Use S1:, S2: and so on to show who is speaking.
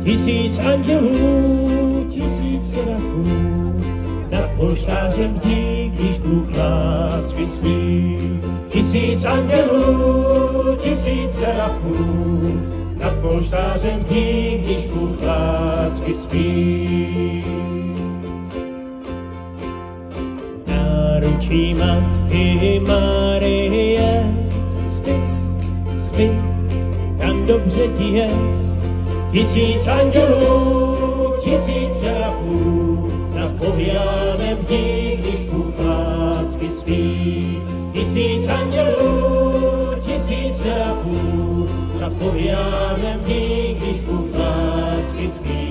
S1: Tisíc andělů, tisíc serafů, nad polštářem bdí, když Bůh lásky sní. Tisíc andělů, tisíc serafů, nad polštářem bdí, když Bůh lásky spí. V náručí Matky Marie, spí, spí, tam dobře ti je. Tisíc andělů, tisíc serafů, nad povíjánem bdí, když Bůh lásky spí. Tisíc andělů, tisíc serafů, nad povíjánem bdí, když Bůh lásky spí.